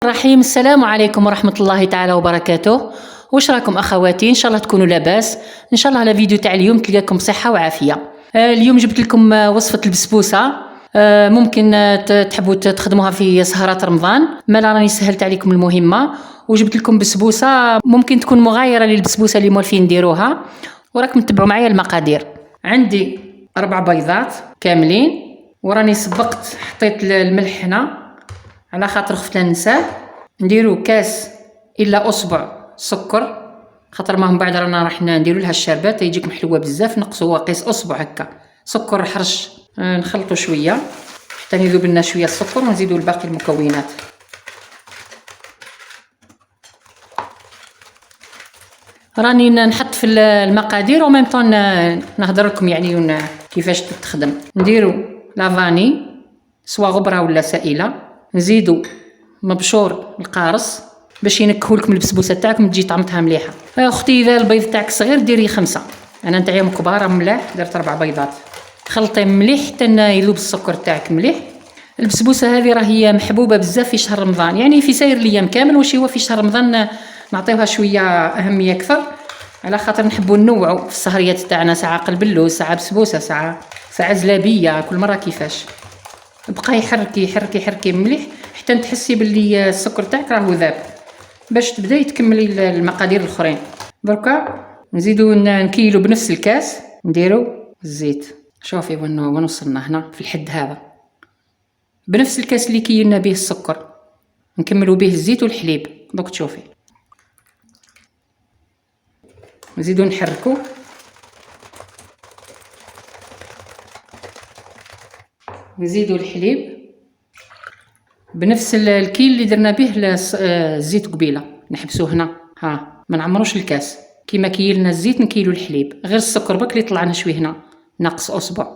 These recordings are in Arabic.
الرحيم. السلام عليكم ورحمة الله تعالى وبركاته. واش راكم اخواتي؟ ان شاء الله تكونوا لاباس. ان شاء الله على فيديو تاع اليوم تلقاكم بصحة وعافية. اليوم جبت لكم وصفة البسبوسة. ممكن تحبوا تخدموها في سهرات رمضان، ما لا راني سهلت عليكم المهمة وجبت لكم بسبوسة ممكن تكون مغايرة للبسبوسة اللي مولفين نديروها، وراكم تتبعوا معايا المقادير. عندي 4 بيضات كاملين، وراني سبقت حطيت الملح هنا على خاطر خفت لا ننساه. نديرو كاس الا اصبع سكر، خاطر ما من بعد رانا راح نديرو لها الشربات يجيكم حلوه بزاف. نقصوا قيس اصبع هكا سكر حرش. نخلطوا شويه حتى يذوب لنا شويه السكر ونزيدوا الباقي المكونات. راني نحط في المقادير وميم طون نهضر لكم يعني كيفاش تخدم. نديرو لافاني سواء غبره ولا سائله، نزيدو مبشور القارص باش ينكهوا لكم البسبوسه تاعكم تجي طعمتها مليحه. اختي اذا البيض تاعك صغير ديري 5، انا نتاعي كبار ملاح درت 4 بيضات. خلطي مليح حتى يذوب السكر تاعك مليح. البسبوسه هذه راهي محبوبه بزاف في شهر رمضان، يعني في ساير الايام كامل، واش هو في شهر رمضان نعطيوها شويه اهميه اكثر، على خاطر نحبوا ننوعوا في السهريات تاعنا، ساعه قلب اللوز، ساعه بسبوسه، ساعه زلابيه، كل مره كيفاش. بقاي حركي حركي حركي مليح حتى تحسي باللي السكر تاعك راهو ذاب، باش تبداي تكملي المقادير الاخرين. دركا نزيدو نكيلو بنفس الكاس، نديرو الزيت. شوفي وين وصلنا هنا في الحد هذا، بنفس الكاس اللي كيلنا به السكر نكملو به الزيت والحليب. دوك تشوفي نزيدو نحركو، نزيدو الحليب بنفس الكيل اللي درنا به الزيت قبيله، نحبسوه هنا ها، ما نعمروش الكاس. كيما كيلنا الزيت نكيلو الحليب، غير السكر بك اللي طلعنا شويه هنا ناقص اصبع،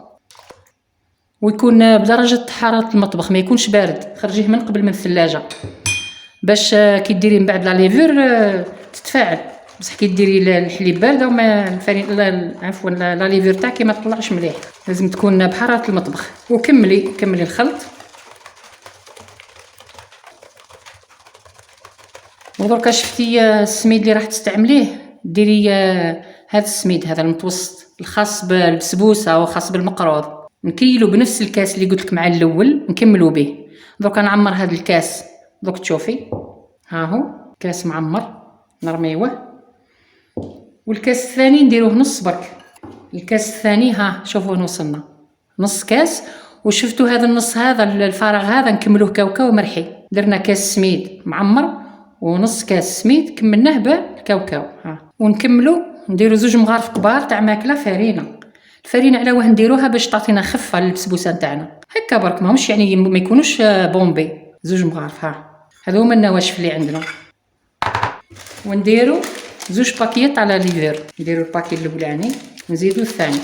ويكون بدرجه حراره المطبخ، ما يكونش بارد. خرجيه من قبل من الثلاجه باش كي ديري من بعد لا ليفور تتفاعل. بصح كي ديري الحليب بارد وما الفرين عفوا لا ليفور تاعك ما تطلعش مليح، لازم تكون بحراره المطبخ. وكملي الخلط. ودركا شفتي السميد اللي راح تستعمليه، ديري هذا السميد هذا المتوسط الخاص بالبسبوسه وخاص بالمقروض. نكيلو بنفس الكاس اللي قلت لك مع الاول نكملوا به. دركا نعمر هذا الكاس، دوك تشوفي ها هو كاس معمر نرميوه. والكاس الثاني نديروه نص برك. الكاس الثاني ها شوفوا وين وصلنا، نص كاس. وشفتوا هذا النص هذا الفارغ هذا نكملوه كاوكاو مرحي. درنا كاس سميد معمر ونص كاس سميد كملناه بالكاوكاو ها. ونكملو نديرو 2 مغارف كبار تاع ماكله فرينه. الفرينه على واه نديروها باش تعطينا خفه للبسبوسه تاعنا هكا برك، ماهوش يعني ما يكونوش بومبي. 2 مغارف ها، هذو هما النواشف اللي عندنا. ونديرو 2 باكيات على ليفر، نديرو الباكي الاولاني نزيدو الثاني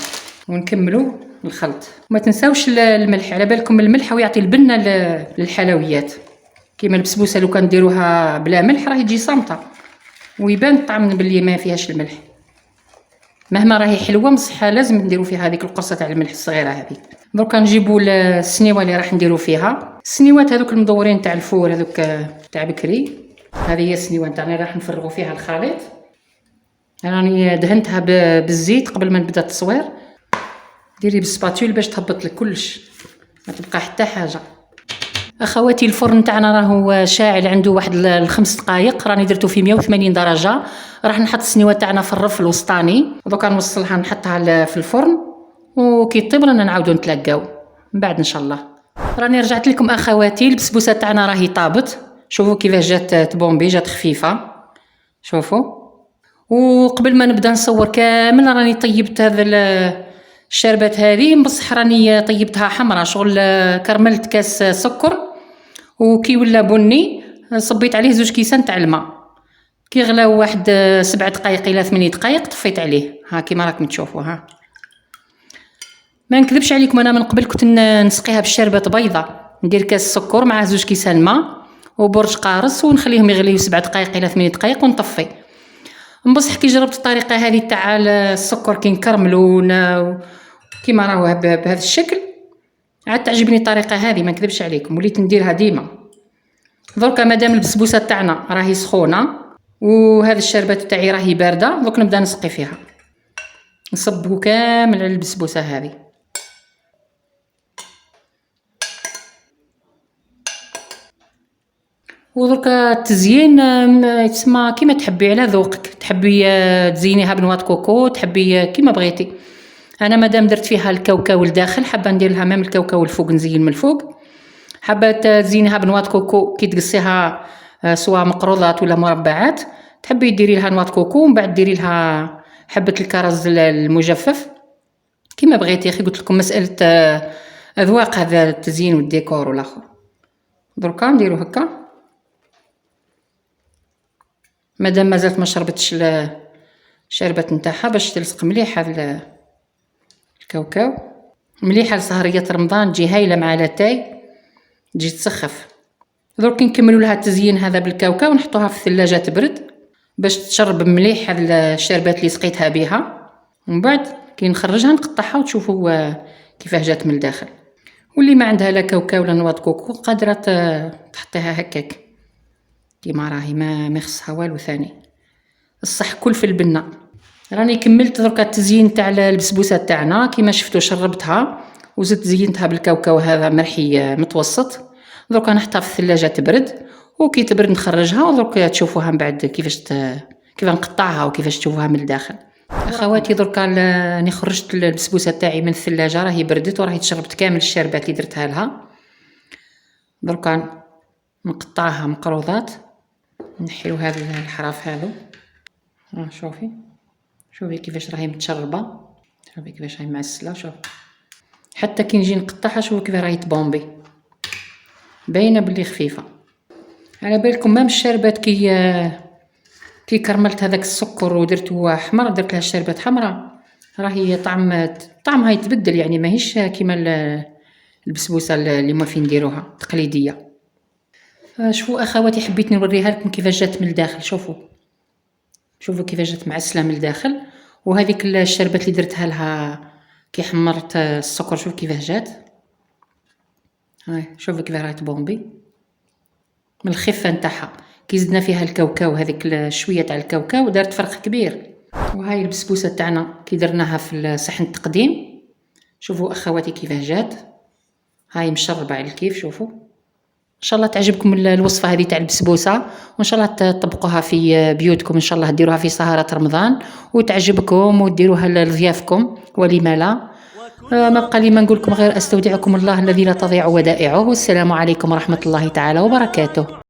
ونكملو الخلط. وما تنساوش الملح، على بالكم الملح ويعطي البنه للحلويات. كيما البسبوسه لو كان ديروها بلا ملح راهي تجي صامته ويبان الطعم باللي ما فيهاش الملح، مهما راهي حلوه مصحه لازم نديرو فيها هذيك القرصه تاع الملح الصغيره هذه. دروك نجيبو السنيوه اللي راح نديرو فيها. السنيوات هذوك المدورين تاع الفور هذوك تاع بكري، هذه هي السنيوه تاعنا راح نفرغوا فيها الخليط. راني دهنتها بالزيت قبل ما نبدا التصوير. ديري بالسباتول باش تهبط لك كلش، ما تبقى حتى حاجه. اخواتي الفرن تاعنا راهو شاعل، عنده واحد 5 دقائق، راني درتو في 180 درجه. راح نحط السنيوه تاعنا في الرف الوسطاني، دوكا نوصلها نحطها في الفرن، وكي طيب رانا نعاودو نتلاقاو من بعد ان شاء الله. راني رجعت لكم اخواتي، البسبوسه تاعنا راهي طابت. شوفوا كيفاش جات تبومبي، جات خفيفه شوفوا. وقبل ما نبدا نصور كامل راني طيبت هذا الشربات هذه، بصح راني طيبتها حمراء شغل. كرملت كاس سكر وكي ولا بني صبيت عليه 2 كيسان تاع الماء. كي غلاو واحد 7 دقائق الى 8 دقائق طفيت عليه ها كيما راكم تشوفوا ها. ما نكذبش عليكم، انا من قبل كنت نسقيها بالشربات بيضه، ندير كاس سكر مع 2 كيسان ماء وبرج قارص ونخليهم يغليو 7 دقائق الى 8 دقائق ونطفي. بصح كي جربت الطريقه هذه تاع السكر كي نكرملو كيما راهو بهذا الشكل، عاد تعجبني الطريقه هذه ما نكذبش عليكم، وليت نديرها ديما. دركا مادام البسبوسه تاعنا راهي سخونه وهذا الشربات تاعي راهي بارده، دوك نبدا نسقي فيها، نصبو كامل على البسبوسه هذه. ودركا التزيين يتسمى كيما تحبي على ذوقك، تحبي تزينيها بنوات كوكو، تحبي كيما بغيتي. انا مادام درت فيها الكاوكاو لداخل حابه ندير لها ميم الكاوكاو الفوق، نزين من الفوق. حابه تزينيها بنوات كوكو كي تقصيها سواء مقروضات ولا مربعات، تحبي ديري لها نوات كوكو ومن بعد ديري لها حبه الكرز المجفف كيما بغيتي. اخي قلت لكم مساله اذواق هذا التزيين والديكور والاخر. دركا نديرو هكا مادام مازالت ما شربتش الشربات نتاعها باش تلصق مليح هذا الكاوكاو. مليحه لسهريه رمضان، تجي هايله مع لاتاي، تجي تسخف. درك نكملوا لها التزيين هذا بالكاوكاو ونحطوها في الثلاجه تبرد باش تشرب مليح هذا الشربات اللي سقيتها بها. ومن بعد كي نخرجها نقطعها وتشوفوا كيفاه جات من الداخل. واللي ما عندها لا كاوكاو ولا نواد كوكو قادره تحطيها هكاك كيما راهي، ما يخصها والو ثاني. الصح كل في البنه. راني كملت دركا التزيين تاع البسبوسه تاعنا كيما شفتوا، شربتها وزدت زينتها بالكاوكاو هذا مرحي متوسط. دركا نحطها في الثلاجه تبرد، وكي تبرد نخرجها ودركا تشوفوها من بعد كيفاش نقطعها وكيفاش تشوفوها من الداخل. اخواتي دركا راني خرجت البسبوسه تاعي من الثلاجه، راهي بردت وراهي تشربت كامل الشربات اللي درتها لها. دركا نقطعها مقروضات، نحيو هذا الحراف هذو. شوفي كيفاش راهي متشربه، شوفي كيفاش راهي معسله. شوف حتى كي نجي نقطعها شوفوا كيف راهي تبومبي، باينه بلي خفيفه. على بالكم مام الشربات كي كرملت هذاك السكر ودرتو احمر، درت لها الشربات حمراء، راهي طعمها يتبدل يعني ماهيش كيما البسبوسه اللي ما فين نديروها تقليديه. شوفوا اخواتي حبيت نوريها لكم كيفاش جات من الداخل. شوفوا كيفاش جات معسله من الداخل. وهذيك الشربات اللي درتها لها كي حمرت السكر شوف كيفاه جات. هاي شوفوا كيف راهي تبومبي من الخفه نتاعها. كي زدنا فيها الكاوكاو هذيك شويه تاع الكاوكاو دارت فرق كبير. وهاي البسبوسه تاعنا كي درناها في صحن التقديم، شوفوا اخواتي كيفاه جات. هاي مشربه على الكيف. شوفوا ان شاء الله تعجبكم الوصفه هذه تاع البسبوسه، وان شاء الله تطبقوها في بيوتكم، ان شاء الله ديروها في سهرات رمضان وتعجبكم وديروها لضيافكم ولما لا. ما بقى لي ما نقول لكم غير استودعكم الله الذي لا تضيع ودائعه، والسلام عليكم ورحمه الله تعالى وبركاته.